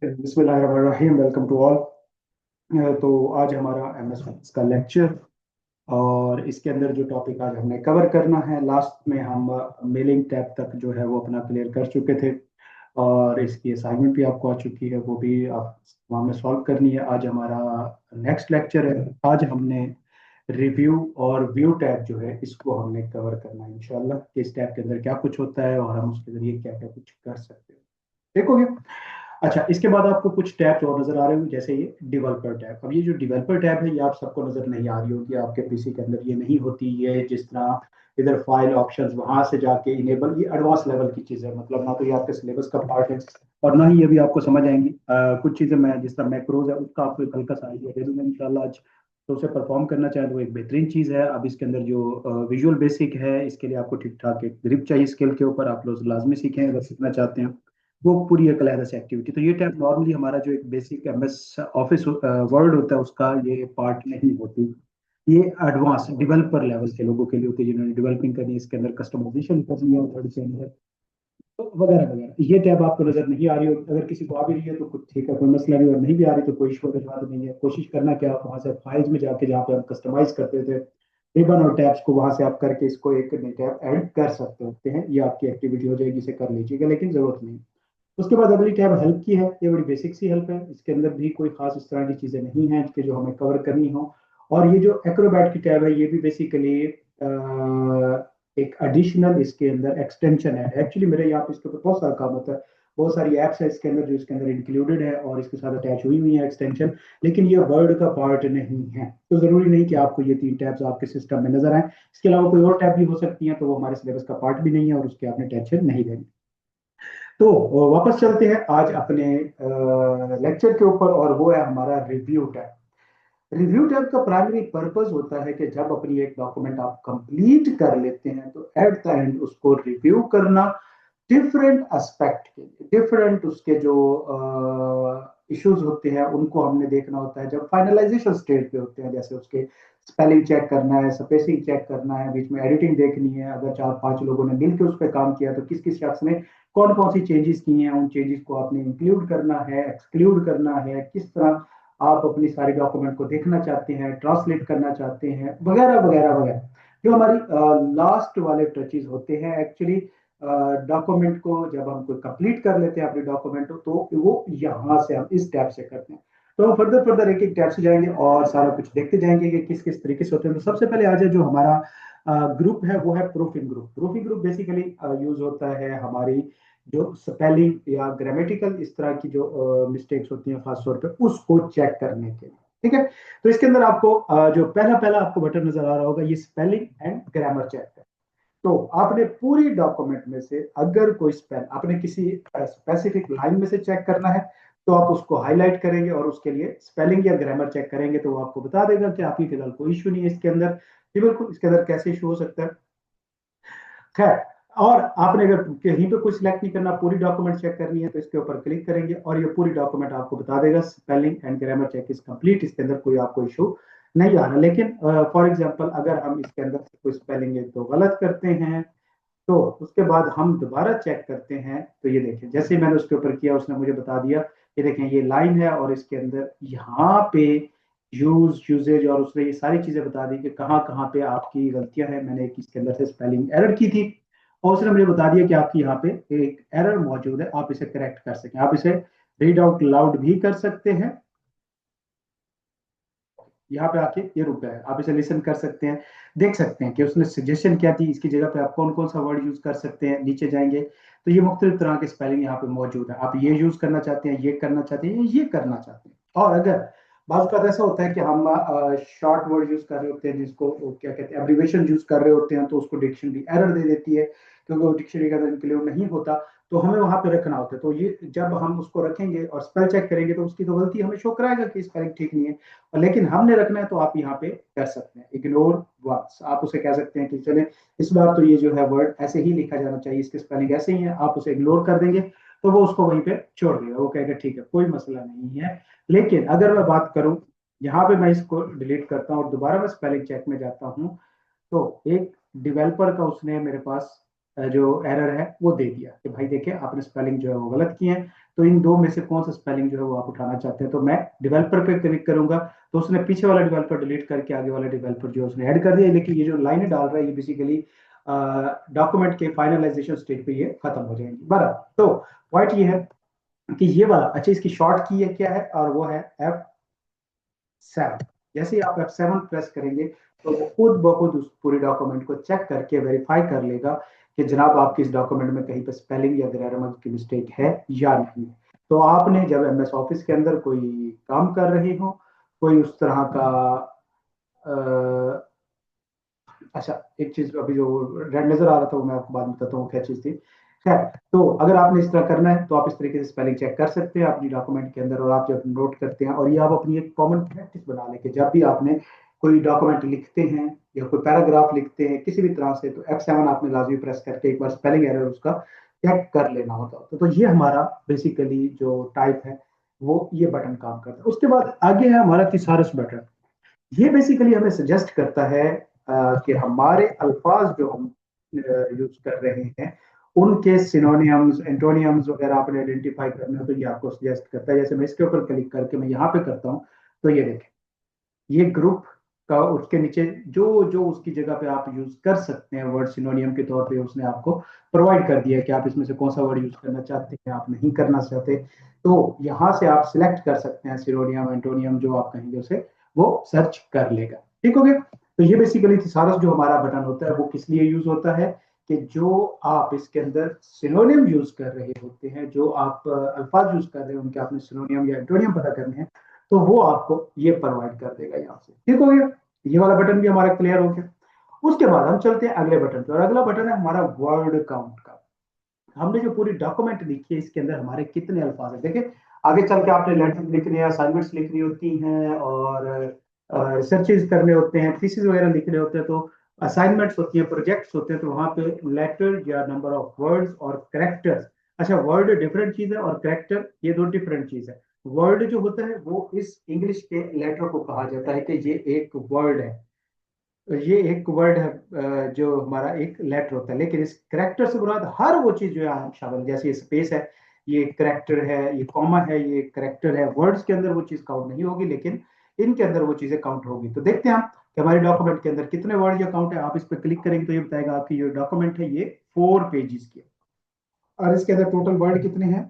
बिस्मिल्लाहिर्रहमानिर्रहीम। Welcome to all. तो आज हमारा एमएस ऑफिस का लेक्चर, और इसके अंदर जो टॉपिक आज हमने कवर करना है, लास्ट में हम मेलिंग टैब तक जो है वो अपना क्लियर कर चुके थे, और इसकी असाइनमेंट भी आपको आ चुकी है, वो भी आप हमने सॉल्व करनी है। आज हमारा नेक्स्ट लेक्चर है। आज हमने रिव्यू और व्यू टैब जो है इसको हमने कवर करना है इंशाल्लाह, कि इस टैब के अंदर क्या कुछ होता है और हम उसके जरिए क्या क्या कुछ कर सकते हैं। देखोगे। अच्छा, इसके बाद आपको कुछ टैब्स और नजर आ रहे होंगे, जैसे ये डेवलपर टैब। अब ये जो डेवलपर टैब है ये आप सबको नजर नहीं आ रही होगी, आपके पीसी के अंदर ये नहीं होती। ये जिस तरह इधर फाइल ऑप्शंस वहां से जाके इनेबल, ये एडवांस लेवल की चीज है। मतलब ना तो ये आपके सिलेबस का पार्ट है, और ना ही ये भी आपको समझ आएंगी। कुछ चीजें मैं जिस तरह मैक्रोज है उसका आपको एक हल्का सा आइडिया दे दूंगा इंशाल्लाह आज। तो उसे परफॉर्म करना चाहें तो एक बेहतरीन चीज है। अब इसके अंदर जो विजुअल बेसिक है, इसके लिए आपको ठीक ठाक एक ग्रिप चाहिए स्किल के ऊपर, आप लोग लाजमी सीखें अगर सीखना चाहते हैं। वो पूरी एक अलग से एक्टिविटी। तो ये टैब नॉर्मली हमारा जो एक बेसिक एमएस ऑफिस वर्ड होता है उसका ये पार्ट नहीं होती। ये एडवांस डेवलपर लेवल के लोगों के लिए होती है, जिन्होंने डेवलपिंग करनी है, इसके अंदर कस्टमाइजेशन करनी है वर्ड के अंदर, तो वगैरह वगैरह। ये टैब आपको नजर नहीं आ रही हो, अगर किसी को आ भी रही है तो कुछ ठीक है, कोई मसला नहीं, और नहीं भी आ रही तो कोई इशू वाली बात नहीं है। कोशिश करना कि आप वहां से फाइल्स में जाके, जहाँ पे हम कस्टमाइज करते थे रिबन और टैब्स को, वहां से आप करके इसको एक नई टैब ऐड कर सकते हैं। ये आपकी एक्टिविटी हो जाएगी, इसे कर लीजिएगा, लेकिन जरूरत नहीं। उसके बाद अगली टैब हेल्प की है। ये बड़ी बेसिक सी हेल्प है, इसके अंदर भी कोई खास इस तरह की चीजें नहीं हैं कि जो हमें कवर करनी हो। और ये जो एक्रोबैट की टैब है ये भी बेसिकली एक एडिशनल इसके अंदर एक्सटेंशन है। एक्चुअली मेरे यहाँ पे इसके ऊपर बहुत सारा काम होता है, बहुत सारी एप्स है इसके अंदर जो इसके अंदर इंक्लूडेड है और इसके साथ अटैच हुई हुई है एक्सटेंशन, लेकिन ये वर्ड का पार्ट नहीं है। तो जरूरी नहीं कि आपको ये तीन टैब्स आपके सिस्टम में नजर आए। इसके अलावा कोई और टैब भी हो सकती है, तो वो हमारे सिलेबस का पार्ट भी नहीं है और उसकी आपने टेंशन नहीं लेनी। तो वापस चलते हैं आज अपने लेक्चर के ऊपर, और वो है हमारा रिव्यू टैब। रिव्यू टैब का प्राइमरी पर्पस होता है कि जब अपनी एक डॉक्यूमेंट आप कंप्लीट कर लेते हैं तो एट द एंड उसको रिव्यू करना, डिफरेंट एस्पेक्ट के लिए, डिफरेंट उसके जो इश्यूज होते हैं उनको हमने देखना होता है। जब फाइनलाइजेशन स्टेज पे होते हैं, जैसे उसके स्पेलिंग चेक करना है, स्पेसिंग चेक करना है, बीच में एडिटिंग देखनी है, अगर चार पांच लोगों ने मिलकर उस पर काम किया तो किस किस शख्स ने कौन कौन सी चेंजेस की हैं, उन चेंजेस को आपने इंक्लूड करना है, एक्सक्लूड करना है, किस तरह आप अपनी सारी डॉक्यूमेंट को देखना चाहते हैं, ट्रांसलेट करना चाहते हैं, वगैरह वगैरह वगैरह। जो हमारी लास्ट वाले टचेज होते हैं एक्चुअली डॉक्यूमेंट को, जब हम कोई कंप्लीट कर लेते हैं अपने डॉक्यूमेंट को, तो वो यहाँ से हम इस टैब से करते हैं। तो हम फर्दर फर्दर एक एक टैब से जाएंगे और सारा कुछ देखते जाएंगे कि किस किस तरीके से होते हैं। तो सबसे पहले आज जो हमारा ग्रुप है वो है proofing group. Proofing group basically use होता है हमारी जो स्पेलिंग या ग्रामेटिकल इस तरह की जो मिस्टेक्स होती हैं खास तौर पे उसको चेक करने के लिए। ठीक है। तो इसके अंदर आपको जो पहला पहला आपको बटन नजर आ रहा होगा, ये स्पेलिंग एंड ग्रामर चेक है। तो आपने पूरी डॉक्यूमेंट में से अगर कोई स्पेल आपने किसी स्पेसिफिक लाइन में से चेक करना है, तो आप उसको हाईलाइट करेंगे और उसके लिए स्पेलिंग या ग्रामर चेक करेंगे, तो वो आपको बता देगा कि आपकी फिलहाल कोई इशू नहीं है इसके अंदर। जी बिल्कुल, इसके अंदर कैसे इशू हो सकता है। खैर, और आपने अगर कहीं पे कुछ सिलेक्ट नहीं करना, पूरी डॉक्यूमेंट चेक करनी है, तो इसके ऊपर क्लिक करेंगे और ये पूरी डॉक्यूमेंट आपको बता देगा spelling and grammar check is complete. इसके अंदर कोई आपको इशू नहीं आ रहा। लेकिन फॉर एग्जांपल अगर हम इसके अंदर कोई स्पेलिंग एक तो गलत करते हैं, तो उसके बाद हम दोबारा चेक करते हैं, तो ये देखें जैसे ही मैंने उसके ऊपर किया उसने मुझे बता दिया। ये देखें ये लाइन है और इसके अंदर यहाँ पे यूजेज, और उसने ये सारी चीजें बता दी कि कहाँ कहाँ पे आपकी गलतियां हैं। मैंने एक इसके अंदर से स्पेलिंग एरर की थी और उसने मुझे बता दिया कि आपकी यहाँ पे एक एरर मौजूद है, आप इसे करेक्ट कर सकें। आप इसे रीड आउट लाउड भी कर सकते हैं। यहाँ पे आके ये रुक गया है, आप इसे लिसन कर सकते हैं, देख सकते हैं कि उसने सजेशन क्या थी, इसकी जगह पे आप कौन कौन सा वर्ड यूज कर सकते हैं। नीचे जाएंगे तो ये मुख्तलिफ तरह के स्पेलिंग यहाँ पे मौजूद है। आप ये यूज करना चाहते हैं, ये करना चाहते हैं, ये करना चाहते हैं। और अगर बाज़ औक़ात ऐसा होता है कि हम शॉर्ट वर्ड यूज कर रहे होते हैं, जिसको वो क्या कहते हैं एब्रिवेशन यूज कर रहे होते हैं, तो उसको डिक्शनरी एरर दे देती है क्योंकि वो डिक्शनरी का इंक्लूड नहीं होता, तो हमें वहां पे रखना होता है। तो ये जब हम उसको रखेंगे और स्पेल चेक करेंगे तो उसकी तो गलती हमें शो कराएगा कि स्पेलिंग ठीक नहीं है, और लेकिन हमने रखना है तो आप यहाँ पे कर सकते हैं इग्नोर वर्ड्स। आप उसे कह सकते हैं कि चले इस बार तो ये जो है वर्ड ऐसे ही लिखा जाना चाहिए, इसके स्पेलिंग ऐसे ही है, आप उसे इग्नोर कर देंगे तो वो उसको वहीं पे छोड़ देगा, वो कहेगा ठीक है कोई मसला नहीं है। लेकिन अगर मैं बात करूं, यहाँ पे मैं इसको डिलीट करता हूँ और दोबारा मैं स्पेलिंग चेक में जाता हूँ, तो एक डेवलपर का उसने मेरे पास जो एरर है वो दे दिया कि भाई देखिए आपने स्पेलिंग जो है वो गलत की है। तो इन दो में से कौन सा स्पेलिंग जो है वो आप उठाना चाहते हैं। तो मैं डेवलपर पे क्लिक करूंगा, तो उसने पीछे वाला डेवलपर डिलीट करके आगे वाला डेवलपर जो उसने ऐड कर दिया। लेकिन ये जो लाइनें डाल रहा है ये बेसिकली डॉक्यूमेंट के फाइनलाइजेशन स्टेज पे ये खत्म हो जाएंगी। बराबर, तो पॉइंट ये है कि ये वाला, अच्छा इसकी शॉर्ट की है क्या है, और वो है F7। जैसे ही आप F7 प्रेस करेंगे तो वो खुद ब खुद उस पूरे डॉक्यूमेंट को चेक करके वेरीफाई कर लेगा कि जनाब आपकी इस डॉक्यूमेंट में कहीं पर स्पेलिंग या ग्रामर की मिस्टेक है या नहीं। तो आपने जब MS ऑफिस के अंदर कोई काम कर रहे हो, कोई उस तरह का अच्छा, एक चीज अभी जो रेड नजर आ रहा था वो मैं आपको बाद में बताता हूँ क्या चीज थी। खैर, तो अगर आपने इस तरह करना है तो आप इस तरीके से स्पेलिंग चेक कर सकते हैं अपनी डॉक्यूमेंट के अंदर, और आप जब नोट करते हैं, और ये आप अपनी एक कॉमन प्रैक्टिस बना लें कि जब भी आपने कोई डॉक्यूमेंट लिखते हैं या कोई पैराग्राफ लिखते हैं किसी भी तरह से, तो F7 आपने लाजमी प्रेस करके एक बार स्पेलिंग एरर उसका चेक कर लेना होता है। तो ये हमारा बेसिकली जो टाइप है वो ये बटन काम करता है। उसके बाद आगे है हमारा थिसारस बटन। ये बेसिकली हमें सजेस्ट करता है कि हमारे अल्फाज जो हम यूज कर रहे हैं उनके सिनोनियम्स एंटोनियम्स वगैरह आपने आइडेंटिफाई करने हो, तो ये आपको सजेस्ट करता है। जैसे मैं इसके ऊपर क्लिक करके मैं यहाँ पे करता हूँ, तो ये देखें, ये ग्रुप का उसके नीचे जो जो उसकी जगह पे आप यूज कर सकते हैं वर्ड सिनोनियम के तौर पे उसने आपको प्रोवाइड कर दिया है कि आप इसमें से कौन सा वर्ड यूज करना चाहते हैं, आप नहीं करना चाहते। तो यहाँ से आप सिलेक्ट कर सकते हैं सिनोनियम एंटोनियम जो आप कहेंगे उसे, वो सर्च कर लेगा। ठीक हो गया। तो ये बेसिकली थिसारस जो हमारा बटन होता है वो किस लिए यूज होता है कि जो आप इसके अंदर सिनोनियम यूज कर रहे होते हैं, जो आप अल्फाज यूज कर रहे हैं उनके आपने सिनोनियम या एंटोनियम पता करने हैं, तो वो आपको ये प्रोवाइड कर देगा यहाँ से। ठीक हो गया, ये वाला बटन भी हमारा क्लियर हो गया। उसके बाद हम चलते हैं अगले बटन पे, और अगला बटन है हमारा वर्ड काउंट का। हमने जो पूरी डॉक्यूमेंट लिखी है इसके अंदर हमारे कितने अल्फाज है। देखिए, आगे चल के आपने लेटर लिखने हैं, असाइनमेंट्स लिखनी होती हैं, और रिसर्चेज करने होते हैं, थीसिस वगैरह लिखने होते हैं, तो असाइनमेंट्स होती हैं, प्रोजेक्ट्स होते हैं, तो वहां पे लेटर या नंबर ऑफ वर्ड्स और करेक्टर्स। अच्छा, वर्ड डिफरेंट चीज है और करेक्टर ये दो डिफरेंट चीज है। वर्ड जो होता है वो इस इंग्लिश के लेटर को कहा जाता है कि ये एक वर्ड है, ये एक वर्ड है जो हमारा एक लेटर होता है। लेकिन इस करेक्टर से मुराद हर वो चीज जो है शामिल, जैसे ये स्पेस है, ये करेक्टर है, ये कॉमा है, ये करेक्टर है। वर्ड्स के अंदर वो चीज काउंट नहीं होगी, लेकिन इनके अंदर वो चीजें काउंट होगी। तो देखते हैं हम कि हमारे डॉक्यूमेंट के अंदर कितने वर्ड या काउंट है। आप इस पर क्लिक करेंगे तो ये बताएगा आपकी जो डॉक्यूमेंट है ये 4 पेजेस की है, और इसके अंदर टोटल वर्ड कितने हैं,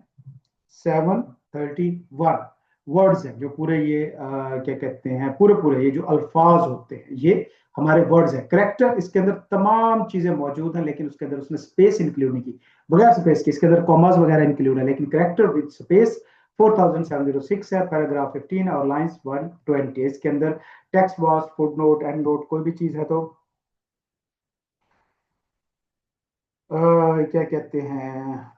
731 वर्ड्स हैं। जो पूरे ये क्या कहते हैं, पूरे पूरे ये जो अल्फाज होते हैं ये हमारे वर्ड्स हैं। करेक्टर इसके अंदर तमाम चीजें मौजूद हैं, लेकिन उसके अंदर उसने स्पेस इंक्लूड नहीं की, बगैर स्पेस के। इसके अंदर कॉमास वगैरह इंक्लूड है, लेकिन करेक्टर विद स्पेस 4706 है, पैराग्राफ 15 और लाइंस 120। इसके अंदर text box, footnote, and note, कोई भी चीज है तो क्या कहते हैं,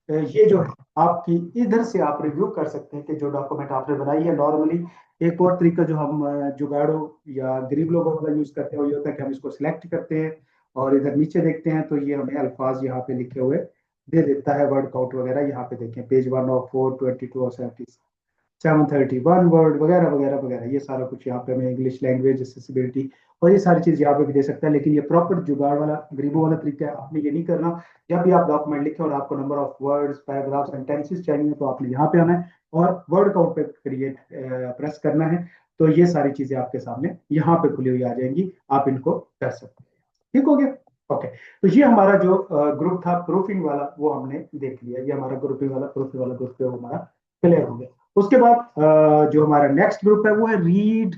ये जो है आपकी, इधर से आप रिव्यू कर सकते हैं कि जो डॉक्यूमेंट आपने बनाई है। नॉर्मली एक और तरीका जो हम जुगाड़ो या गरीब लोगों का यूज करते हैं वो ये होता है कि हम इसको सिलेक्ट करते हैं और इधर नीचे देखते हैं, तो ये हमें अल्फाज यहाँ पे लिखे हुए दे देता है, वर्ड काउंट वगैरह। यहाँ पे देखें, पेज 1 और 4, 22 और 731 वर्ड वगैरह वगैरह वगैरह, ये सारा कुछ यहाँ पे हमें इंग्लिश लैंग्वेज एक्सेसिबिलिटी और ये सारी चीज यहाँ पे भी दे सकता है। लेकिन ये प्रॉपर जुगाड़ वाला गरीबों वाला तरीका है, आपने ये नहीं करना। जब भी आप डॉक्यूमेंट लिखें और आपको number of words, paragraph, sentences चाहिए तो आपने यहाँ पे आना है और वर्ड काउंट पे क्रिएट प्रेस करना है। तो ये सारी चीजें आपके सामने यहाँ पे खुली हुई आ जाएंगी, आप इनको कर सकते हैं। ठीक हो गया, ओके। तो ये हमारा जो ग्रुप था प्रूफिंग वाला वो हमने देख लिया, ये हमारा ग्रुपिंग वाला प्रूफिंग वाला ग्रुप है वो हमारा क्लियर हो गया। उसके बाद जो हमारा नेक्स्ट ग्रुप है वो है read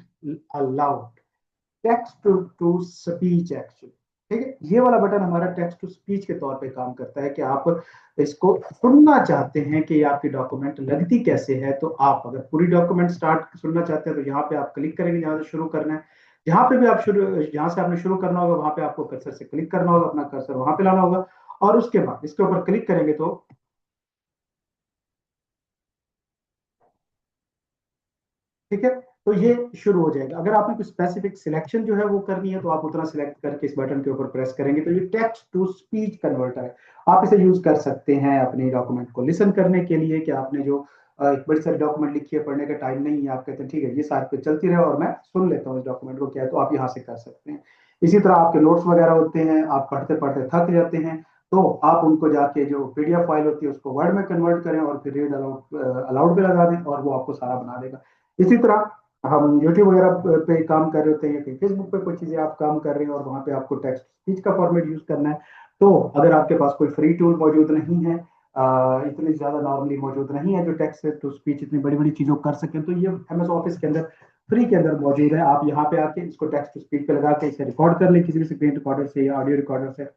aloud, text to speech actually. ठीक है, ये वाला बटन हमारा टेक्स्ट टू स्पीच के तौर पे काम करता है कि आप इसको सुनना चाहते हैं कि आपकी डॉक्यूमेंट लगती कैसे है। तो आप अगर पूरी डॉक्यूमेंट स्टार्ट सुनना चाहते हैं तो यहाँ पे आप क्लिक करेंगे जहां से शुरू करना है। जहां पे भी आप शुरू, जहां से आपने शुरू करना होगा वहां पे आपको कर्सर से क्लिक करना होगा, अपना कर्सर वहां पे लाना होगा, और उसके बाद इसके ऊपर क्लिक करेंगे तो ठीक है, तो ये शुरू हो जाएगा। अगर आपने कुछ स्पेसिफिक सिलेक्शन जो है वो करनी है तो आप उतना सिलेक्ट करके इस बटन के ऊपर प्रेस करेंगे तो ये टेक्स्ट टू स्पीच कन्वर्टर है। आप इसे यूज कर सकते हैं अपने डॉक्यूमेंट को लिसन करने के लिए, कि आपने जो एक बड़ी सारी डॉक्यूमेंट लिखी है, पढ़ने का टाइम नहीं है, आप कहते हैं ठीक है ये साथ पे चलती रहे और मैं सुन लेता हूँ इस डॉक्यूमेंट को क्या है, तो आप यहाँ से कर सकते हैं। इसी तरह आपके नोट्स वगैरह होते हैं, आप पढ़ते पढ़ते थक जाते हैं तो आप उनको जाके जो पीडीएफ फाइल होती है उसको वर्ड में कन्वर्ट करें और फिर रीड अलाउड अलाउड पे लगा दें और वो आपको सारा बना देगा। इसी तरह हम यूट्यूब वगैरह पे काम कर रहे होते हैं या कहीं फेसबुक पे कोई चीजें आप काम कर रहे हैं और वहां पे आपको टेक्स्ट स्पीच का फॉर्मेट यूज करना है, तो अगर आपके पास कोई फ्री टूल मौजूद नहीं है, इतनी ज्यादा नॉर्मली मौजूद नहीं है जो टेक्स्ट टू स्पीच इतनी बड़ी बड़ी चीजों कर सकें, तो ये एमएस ऑफिस के अंदर फ्री के अंदर मौजूद है। आप यहाँ पे आके इसको टेक्स्ट टू स्पीच पे लगा के इसे रिकॉर्ड कर लें किसी भी स्क्रीन रिकॉर्डर से या ऑडियो रिकॉर्डर से,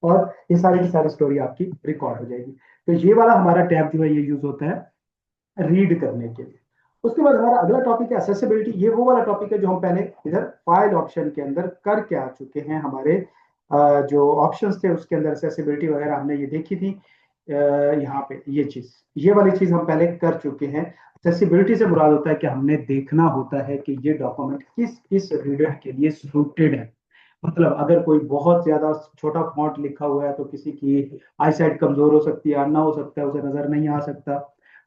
और ये सारी की सारी स्टोरी आपकी रिकॉर्ड हो जाएगी। तो ये वाला हमारा टैब जो है ये यूज होता है रीड करने के लिए। उसके बाद हमारा अगला टॉपिक है एसेसिबिलिटी। ये वो वाला टॉपिक है जो हम पहले इधर फाइल ऑप्शन के अंदर करके आ चुके हैं। हमारे जो ऑप्शंस थे उसके अंदर एसेसिबिलिटी वगैरह हमने ये देखी थी। यहाँ पे ये वाली चीज हम पहले कर चुके हैं। एक्सेसिबिलिटी से मुराद होता है कि हमने देखना होता है कि ये डॉक्यूमेंट किस किस रीडर के लिए सूटेड है। मतलब अगर कोई बहुत ज्यादा छोटा फॉन्ट लिखा हुआ है तो किसी की आई साइड कमजोर हो सकती है, अन्ना हो सकता है, उसे नजर नहीं आ सकता,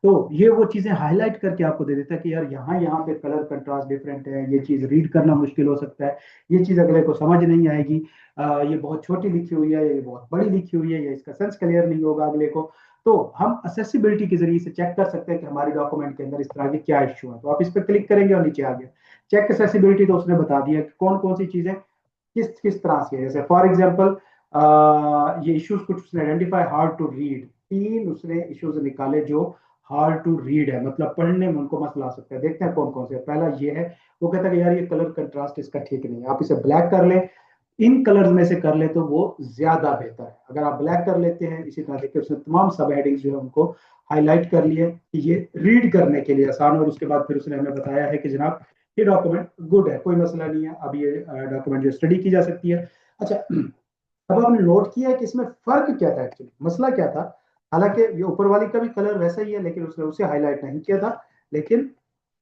तो ये वो चीजें हाईलाइट करके आपको दे देता है कि यार यहाँ यहाँ पे कलर कंट्रास्ट डिफरेंट है, ये चीज रीड करना मुश्किल हो सकता है, ये चीज अगले को समझ नहीं आएगी, ये बहुत छोटी लिखी हुई है, ये बहुत बड़ी लिखी हुई है, या इसका सेंस क्लियर नहीं होगा अगले को। तो हम असेसिबिलिटी के जरिए से चेक कर सकते हैं कि हमारे डॉक्यूमेंट के अंदर इस तरह के क्या इश्यू है। तो आप इस पर क्लिक करेंगे और नीचे आ गया चेक असेसिबिलिटी, तो उसने बता दिया कि कौन कौन सी चीजें किस किस तरह से है। जैसे फॉर एग्जांपल ये इश्यूज कुछ उसने आइडेंटिफाई हार्ड टू रीड, 3 उसने इश्यूज निकाले जो हार्ड टू रीड है, मतलब पढ़ने में उनको मसला आ सकता है। देखते हैं कौन कौन से। पहला ये है, वो कहता है कि यार ये कलर कंट्रास्ट इसका ठीक नहीं है, आप इसे ब्लैक कर लें, इन कलर्स में से कर ले तो वो ज्यादा बेहतर है। अगर आप ब्लैक कर लेते हैं, इसी तरह देखिए उसने तमाम सब हेडिंग्स जो है उनको हाईलाइट कर लिए कि ये रीड करने के लिए आसान। और उसके बाद फिर उसने हमें बताया है कि जनाब ये डॉक्यूमेंट गुड है, कोई मसला नहीं है, अब ये डॉक्यूमेंट जो स्टडी की जा सकती है। अच्छा, अब आपने नोट किया है कि इसमें फर्क क्या था, एक्चुअली मसला क्या था। हालांकि ये ऊपर वाली का भी कलर वैसा ही है, लेकिन उसने उसे हाईलाइट नहीं किया था, लेकिन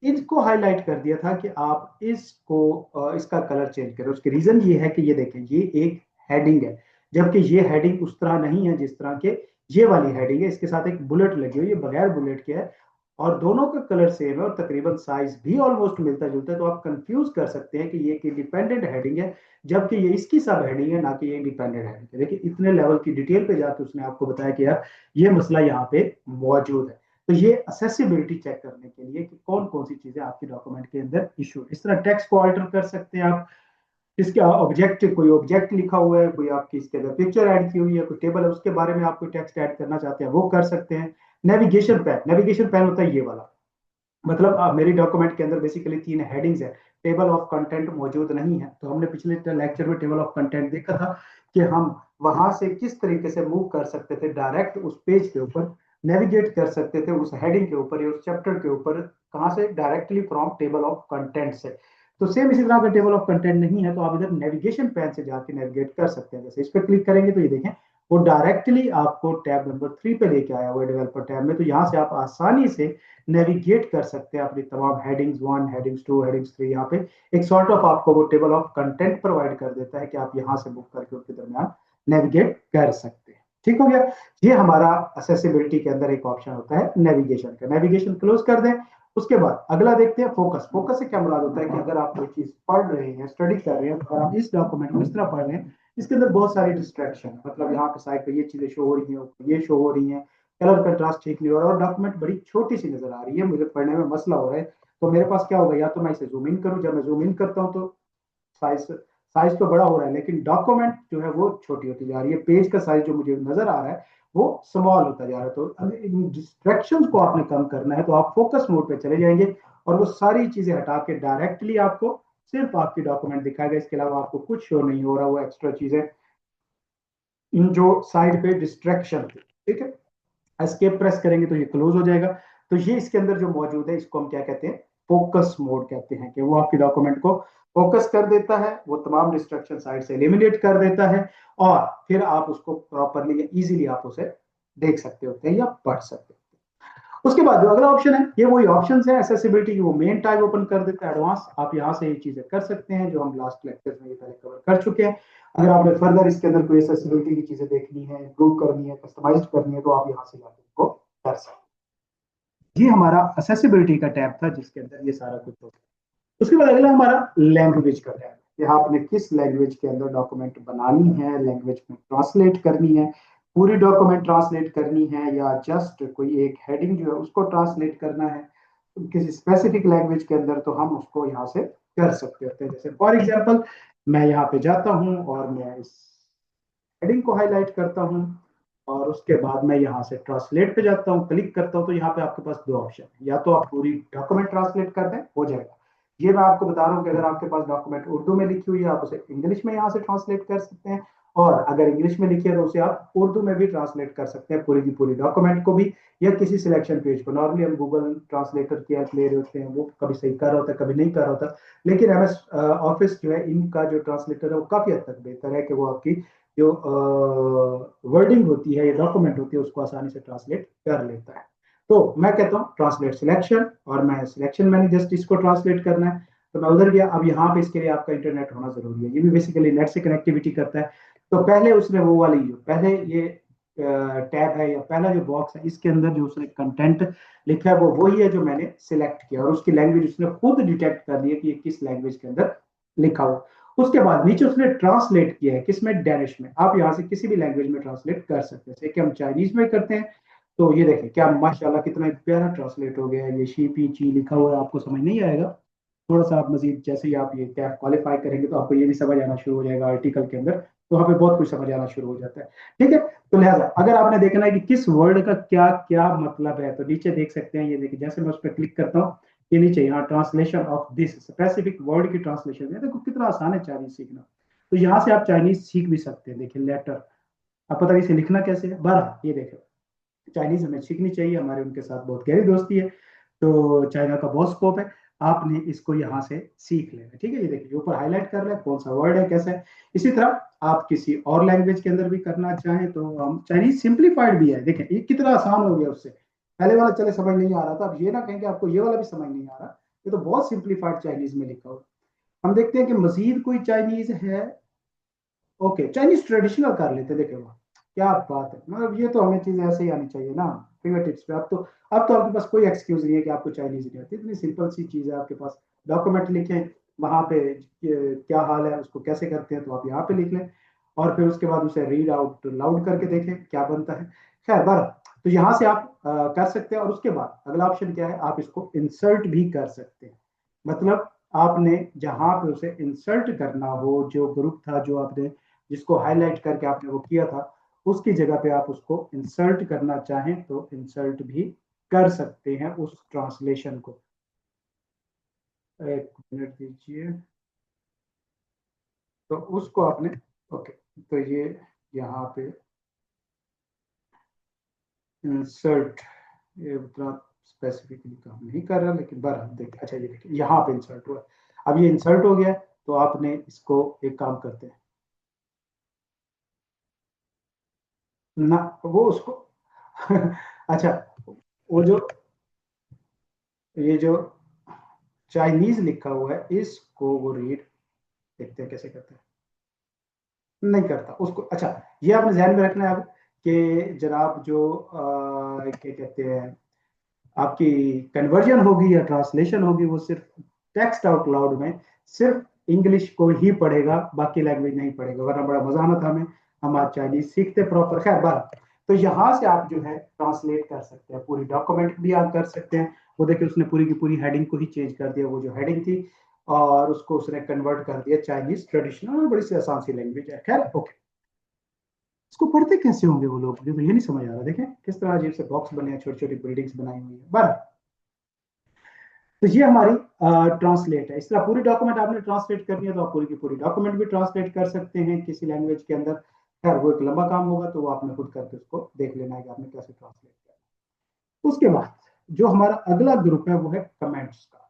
इसको हाईलाइट कर दिया था कि आप इसको इसका कलर चेंज करें। उसके रीजन ये है कि ये देखें, ये एक हेडिंग है, जबकि ये हेडिंग उस तरह नहीं है जिस तरह के ये वाली हेडिंग है। इसके साथ एक बुलेट लगी हुई है, बगैर बुलेट के है, और दोनों का कलर सेम है और तकरीबन साइज भी ऑलमोस्ट मिलता जुलता है। तो आप कंफ्यूज कर सकते हैं कि ये एक इंडिपेंडेंट हेडिंग है, जबकि ये इसकी सब हेडिंग है, ना कि ये इंडिपेंडेंट हेडिंग है। देखिए इतने लेवल की डिटेल पे जाके उसने आपको बताया कि यार ये मसला यहाँ पे मौजूद है। तो ये असेसिबिलिटी चेक करने के लिए कि कौन कौन सी चीजें आपके डॉक्यूमेंट के अंदर इशू। इस तरह टेक्स्ट को अल्टर कर सकते हैं आप, इसके ऑब्जेक्ट, कोई ऑब्जेक्ट लिखा हुआ है, कोई आपकी इसके अंदर पिक्चर ऐड की हुई है, कोई टेबल है, उसके बारे में आप कोई टेक्स्ट ऐड करना चाहते हैं वो कर सकते हैं। नेविगेशन पैन होता है ये वाला, मतलब मेरी डॉक्यूमेंट के अंदर बेसिकली 3 हेडिंग्स है, टेबल ऑफ कंटेंट मौजूद नहीं है। तो हमने पिछले लेक्चर में टेबल ऑफ कंटेंट देखा था कि हम वहां से किस तरीके से मूव कर सकते थे, डायरेक्ट उस पेज के ऊपर नेविगेट कर सकते थे, उस हेडिंग के ऊपर या उस चैप्टर के ऊपर, कहां से, directly from table of content से। तो सेम इसी तरह का टेबल ऑफ कंटेंट नहीं है तो आप इधर नेविगेशन पैन से जाके नेविगेट कर सकते हैं। जैसे इस पर क्लिक करेंगे तो ये देखें वो डायरेक्टली आपको टैब नंबर 3 पे लेके आया हुआ है, डेवलपर टैब में। तो यहाँ से आप आसानी से नेविगेट कर सकते हैं अपनी तमाम हेडिंग्स 1, हेडिंग्स 2, हेडिंग्स 3। यहाँ पे एक सॉर्ट ऑफ आपको वो टेबल ऑफ कंटेंट प्रोवाइड कर देता है कि आप यहाँ से बुक करके उसके दरमियान नेविगेट कर सकते हैं। ठीक हो गया। ये हमारा असेसिबिलिटी के अंदर एक ऑप्शन होता है नेविगेशन का। नेविगेशन क्लोज कर दें। उसके बाद अगला देखते हैं फोकस। फोकस से क्या मुराद होता है कि अगर आप कोई चीज पढ़ रहे हैं, स्टडी कर रहे हैं, तो आप इस डॉक्यूमेंट को इस तरह पढ़ रहे हैं, इसके अंदर बहुत सारी डिस्ट्रैक्शन, मतलब यहाँ पे साइड पे ये चीजें शो हो रही हैं, ये शो हो रही हैं, कलर कंट्रास्ट ठीक नहीं हो रहा और डॉक्यूमेंट बड़ी छोटी सी नजर आ रही है, मुझे पढ़ने में मसला हो रहा है। तो मेरे पास क्या होगा, या तो मैं इसे जूम इन करूं, जब मैं जूम इन करता हूं तो साइज साइज तो बड़ा हो रहा है, लेकिन डॉक्यूमेंट जो है वो छोटी होती जा रही है, पेज का साइज जो मुझे नजर आ रहा है वो स्मॉल होता जा रहा है। तो अगर इन डिस्ट्रैक्शन को आपने कम करना है तो आप फोकस मोड पे चले जाएंगे और वो सारी चीजें हटा के डायरेक्टली आपको सिर्फ आपकी डॉक्यूमेंट दिखाएगा। इसके अलावा आपको कुछ शो नहीं हो रहा, वो एक्स्ट्रा चीजें इन जो साइड पे डिस्ट्रैक्शन थी। ठीक है, एस्केप प्रेस करेंगे तो ये क्लोज हो जाएगा। तो ये इसके अंदर जो मौजूद है इसको हम क्या कहते हैं, फोकस मोड कहते हैं, कि वो आपकी डॉक्यूमेंट को फोकस कर देता है, वो तमाम डिस्ट्रक्शन साइड से एलिमिनेट कर देता है और फिर आप उसको प्रॉपरली या इजीली आप उसे देख सकते होते हैं या पढ़ सकते हैं। उसके बाद जो अगला ऑप्शन है, ये वही ऑप्शन है एसेसिबिलिटी की, वो मेन टाइप ओपन कर देता है, एडवांस। आप यहाँ से ये चीजें कर सकते हैं जो हम लास्ट लेक्चर में ये पहले कवर कर चुके हैं। अगर आपने फर्दर इसके अंदर कोई एसेसिबिलिटी की चीजें देखनी है, इंप्रूव करनी है, कस्टमाइज करनी है, तो आप यहाँ से जाकर इसको कर सकते हैं। ये हमारा एसेसिबिलिटी का टैब था जिसके अंदर ये सारा कुछ होता है। उसके बाद अगला हमारा लैंग्वेज का टैब, यहाँ आपने किस लैंग्वेज के अंदर डॉक्यूमेंट बनानी है, लैंग्वेज में ट्रांसलेट करनी है, पूरी डॉक्यूमेंट ट्रांसलेट करनी है या जस्ट कोई एक हेडिंग जो है उसको ट्रांसलेट करना है किसी स्पेसिफिक लैंग्वेज के अंदर, तो हम उसको यहाँ से कर सकते होते हैं। जैसे फॉर एग्जांपल मैं यहाँ पे जाता हूँ और मैं इस हेडिंग को हाईलाइट करता हूँ और उसके बाद मैं यहाँ से ट्रांसलेट पे जाता हूँ, क्लिक करता हूँ, तो यहाँ पे आपके पास दो ऑप्शन है, या तो आप पूरी डॉक्यूमेंट ट्रांसलेट कर दें, हो जाएगा। ये मैं आपको बता रहा हूँ कि अगर आपके पास डॉक्यूमेंट उर्दू में लिखी हुई है आप उसे इंग्लिश में यहाँ से ट्रांसलेट कर सकते हैं, और अगर इंग्लिश में लिखी है तो उसे आप उर्दू में भी ट्रांसलेट कर सकते हैं, पूरी की पूरी डॉक्यूमेंट को भी, या किसी सिलेक्शन पेज को। नॉर्मली हम गूगल ट्रांसलेटर की हेल्प ले रहे होते हैं, वो कभी सही कर रहा होता है कभी नहीं कर रहा होता, लेकिन एमएस ऑफिस जो है इनका जो ट्रांसलेटर है वो काफी हद तक बेहतर है कि वो आपकी जो वर्डिंग होती है या डॉक्यूमेंट होती है उसको आसानी से ट्रांसलेट कर लेता है। तो मैं कहता हूँ ट्रांसलेट सिलेक्शन, और मैं सिलेक्शन मैंने जस्ट इसको ट्रांसलेट करना है, तो मैं उधर गया। अब यहाँ पे इसके लिए आपका इंटरनेट होना जरूरी है, ये भी बेसिकली नेट से कनेक्टिविटी करता है। तो पहले उसने वो वाली जो पहले ये टैब है या पहला जो बॉक्स है इसके अंदर जो उसने कंटेंट लिखा है वो वही है जो मैंने सिलेक्ट किया, और उसकी लैंग्वेज उसने खुद डिटेक्ट कर ली है कि ये किस लैंग्वेज के अंदर लिखा हुआ। उसके बाद नीचे उसने ट्रांसलेट किया है किसमें, डैनिश में। आप यहाँ से किसी भी लैंग्वेज में ट्रांसलेट कर सकते हैं, जैसे कि हम चाइनीज में करते हैं। तो ये देखें क्या माशाल्लाह कितना प्यारा ट्रांसलेट हो गया है। ये शी पी ची लिखा हुआ है, आपको समझ नहीं आएगा, थोड़ा सा आप मजीद जैसे ही आप ये कैफ क्वालिफाई करेंगे तो आपको ये भी समझ आना शुरू हो जाएगा आर्टिकल के अंदर, तो वहाँ पे बहुत कुछ समझ आना शुरू हो जाता है। ठीक है, तो लिहाजा अगर आपने देखना है कि किस वर्ड का क्या क्या मतलब है, तो नीचे देख सकते हैं, ये देखिए जैसे मैं उस पर क्लिक करता हूँ, ये नीचे यहाँ translation of this specific word की ट्रांसलेशन है। देखो कितना आसान है चाइनीज सीखना। तो यहाँ से आप चाइनीज सीख भी सकते हैं। देखिए लेटर, अब पता नहीं इसे लिखना कैसे है, बरह ये देखो चाइनीज हमें सीखनी चाहिए, हमारे उनके साथ बहुत गहरी दोस्ती है, तो चाइना का बहुत स्कोप है। आपने इसको यहाँ से सीख लेना, ठीक है। ये देखिए ऊपर हाईलाइट कर रहे हैं कौन सा वर्ड है कैसा है। इसी तरह आप किसी और लैंग्वेज के अंदर भी करना चाहें तो हम, चाइनीज सिंप्लीफाइड भी है, देखें ये कितना आसान हो गया उससे। पहले वाला चले समझ नहीं आ रहा था, अब ये ना कहें कि आपको ये वाला भी समझ नहीं आ रहा, ये तो बहुत सिंप्लीफाइड चाइनीज में लिखा हुआ। हम देखते हैं कि मजीद कोई चाइनीज है। ओके, चाइनीज ट्रेडिशनल कर लेते, देखे वो क्या बात है, मतलब ये तो हमें चीज ऐसे ही आनी चाहिए ना फिंगर टिप्स पे। अब तो आपके पास कोई एक्सक्यूज नहीं है कि आपको चाइनीज नहीं आती, इतनी सिंपल सी चीज है आपके पास। डॉक्यूमेंट लिखें, वहां पे क्या हाल है उसको कैसे करते हैं तो आप यहाँ पे लिख लें, और फिर उसके बाद उसे रीड आउट लाउड करके देखें क्या बनता है। खैर बार, तो यहाँ से आप कर सकते हैं, और उसके बाद अगला ऑप्शन क्या है, आप इसको इंसर्ट भी कर सकते हैं। मतलब आपने जहां पे उसे इंसर्ट करना हो, जो ग्रुप था जो आपने जिसको हाईलाइट करके आपने वो किया था, उसकी जगह पे आप उसको इंसर्ट करना चाहें तो इंसर्ट भी कर सकते हैं उस ट्रांसलेशन को। एक मिनट दीजिए, तो उसको आपने, ओके, तो ये यहाँ पे इंसर्ट, ये उतना स्पेसिफिकली काम नहीं कर रहा, लेकिन बहरहाल देखिए, अच्छा ये देखिए यहाँ पे इंसर्ट हुआ। अब ये इंसर्ट हो गया, तो आपने इसको एक काम करते हैं ना, वो उसको अच्छा, वो जो ये जो चाइनीज लिखा हुआ है इसको वो रीड, देखते हैं कैसे करते हैं। नहीं करता उसको, अच्छा। ये आपने ध्यान में रखना है अब कि जनाब जो क्या कहते हैं, आपकी कन्वर्जन होगी या ट्रांसलेशन होगी वो सिर्फ टेक्स्ट आउट लाउड में सिर्फ इंग्लिश को ही पढ़ेगा, बाकी लैंग्वेज नहीं पढ़ेगा, वरना बड़ा मजा आना था हमें, हम आज चाइनीज सीखते प्रॉपर। खैर बात, तो यहाँ से आप जो है ट्रांसलेट कर सकते हैं, पूरी डॉक्यूमेंट भी आप कर सकते हैं। वो देखिए उसने पूरी की पूरी हेडिंग को ही चेंज कर दिया, वो जो हेडिंग थी और उसको उसने कन्वर्ट कर दिया चाइनीज ट्रेडिशनल, बड़ी सी आसान सी लैंग्वेज है। खैर ओके, इसको पढ़ते कैसे होंगे वो लोग, मुझे तो ये नहीं समझ आ रहा। देखें किस तरह अजीब से बॉक्स बने हैं, छोटी छोटी बिल्डिंग्स बनाई हुई है बस। तो ये हमारी ट्रांसलेट है। इस तरह पूरी डॉक्यूमेंट आपने ट्रांसलेट करनी है तो आप पूरी की पूरी डॉक्यूमेंट भी ट्रांसलेट कर सकते हैं किसी लैंग्वेज के अंदर। खैर वो एक लंबा काम होगा, तो वो आपने खुद करके उसको देख लेना है कि आपने कैसे ट्रांसलेट किया। उसके बाद जो हमारा अगला ग्रुप है वो है कमेंट्स का।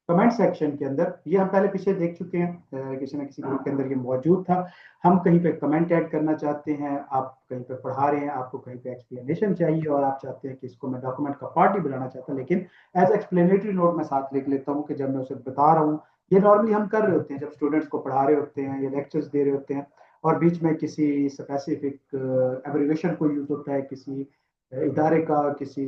कमेंट सेक्शन के अंदर ये हम पहले पीछे देख चुके हैं, किसी ना किसी ग्रुप के अंदर ये मौजूद था। हम कहीं पे कमेंट ऐड करना चाहते हैं, आप कहीं पे पढ़ा रहे हैं, आपको कहीं पे एक्सप्लेनेशन चाहिए और आप चाहते हैं कि इसको मैं डॉक्यूमेंट का पार्ट ही बनाना चाहता हूँ, लेकिन एज एक्सप्लेनेटरी नोट मैं साथ लिख लेता हूँ कि जब मैं उसे बता रहा हूँ। ये नॉर्मली हम कर रहे होते हैं जब स्टूडेंट्स को पढ़ा रहे होते हैं या लेक्चर्स दे रहे होते हैं, और बीच में किसी स्पेसिफिक एब्रिवेशन को यूज होता है, किसी इदारे का, किसी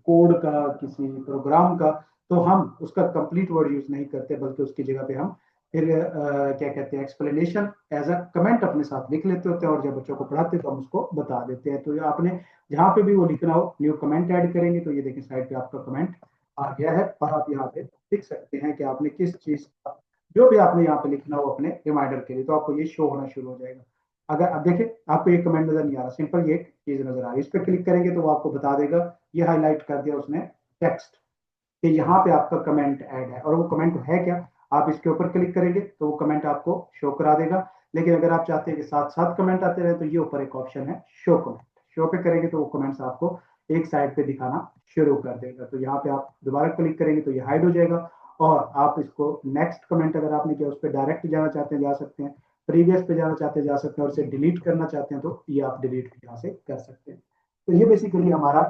कोड का, किसी प्रोग्राम का, तो हम उसका कंप्लीट वर्ड यूज नहीं करते, बल्कि उसकी जगह पे हम फिर क्या कहते हैं एक्सप्लेनेशन एज अ कमेंट अपने साथ लिख लेते होते हैं, और जब बच्चों को पढ़ाते हैं तो हम उसको बता देते हैं। तो ये आपने जहाँ पे भी वो लिखना हो न्यू कमेंट ऐड करेंगे, तो ये देखिए साइड पे आपका कमेंट आ गया है, और आप यहाँ पे लिख सकते हैं कि आपने किस चीज का, जो भी आपने यहाँ पे लिखना हो अपने रिमाइंडर के लिए, तो आपको ये शो होना शुरू हो जाएगा। अगर अब देखिए आपको ये कमेंट नजर नहीं आ रहा, सिंपल ये चीज नजर आ रही है, इस पर क्लिक करेंगे तो वो आपको बता देगा, ये हाईलाइट कर दिया उसने टेक्स्ट कि यहाँ पे आपका कमेंट ऐड है, और वो कमेंट है क्या, आप इसके ऊपर क्लिक करेंगे तो वो कमेंट आपको शो करा देगा। लेकिन अगर आप चाहते हैं कि साथ साथ कमेंट आते रहे, तो ये ऊपर एक ऑप्शन है शो कमेंट, शो पे करेंगे तो वो कमेंट्स आपको एक साइड पे दिखाना शुरू कर देगा। तो यहाँ पे आप दोबारा क्लिक करेंगे तो ये हाइड हो जाएगा, और आप इसको नेक्स्ट कमेंट अगर आपने किया उस पर डायरेक्ट जाना चाहते हैं जा सकते हैं, प्रीवियस पे जाना चाहते हैं जा सकते हैं, और इसे डिलीट करना चाहते हैं तो ये आप डिलीट यहाँ से कर सकते हैं। तो ये बेसिकली हमारा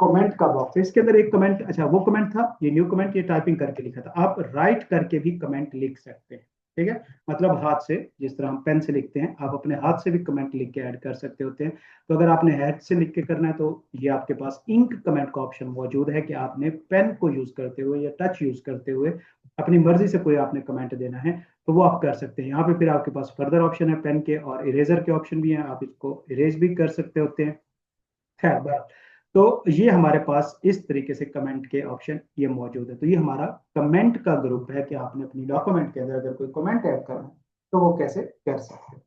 कमेंट का बॉक्स है। इसके अंदर एक कमेंट, अच्छा वो कमेंट था, ये न्यू कमेंट, ये टाइपिंग करके लिखा था, आप राइट करके भी कमेंट लिख सकते हैं। ठीक है, मतलब हाथ से, जिस तरह हम पेन से लिखते हैं, आप अपने हाथ से भी कमेंट लिख के ऐड कर सकते होते हैं। तो अगर आपने हाथ से लिख के करना है तो ये आपके पास इंक कमेंट का ऑप्शन मौजूद है कि आपने पेन को यूज करते हुए या टच यूज करते हुए अपनी मर्जी से कोई आपने कमेंट देना है तो वो आप कर सकते हैं। यहाँ पे फिर आपके पास फर्दर ऑप्शन है पेन के, और इरेजर के ऑप्शन भी हैं, आप इसको इरेज भी कर सकते होते हैं। खैर बहरहाल, तो ये हमारे पास इस तरीके से कमेंट के ऑप्शन ये मौजूद है। तो ये हमारा कमेंट का ग्रुप है कि आपने अपनी डॉक्यूमेंट के अंदर अगर कोई कमेंट ऐड करना है तो वो कैसे कर सकते हैं।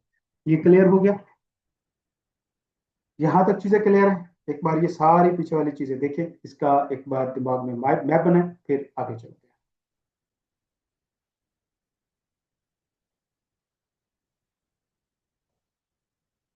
ये क्लियर हो गया, यहाँ तक चीजें क्लियर है। एक बार ये सारी पीछे वाली चीजें देखिए, इसका एक बार दिमाग में मैप बनाए, फिर आगे चलते हैं।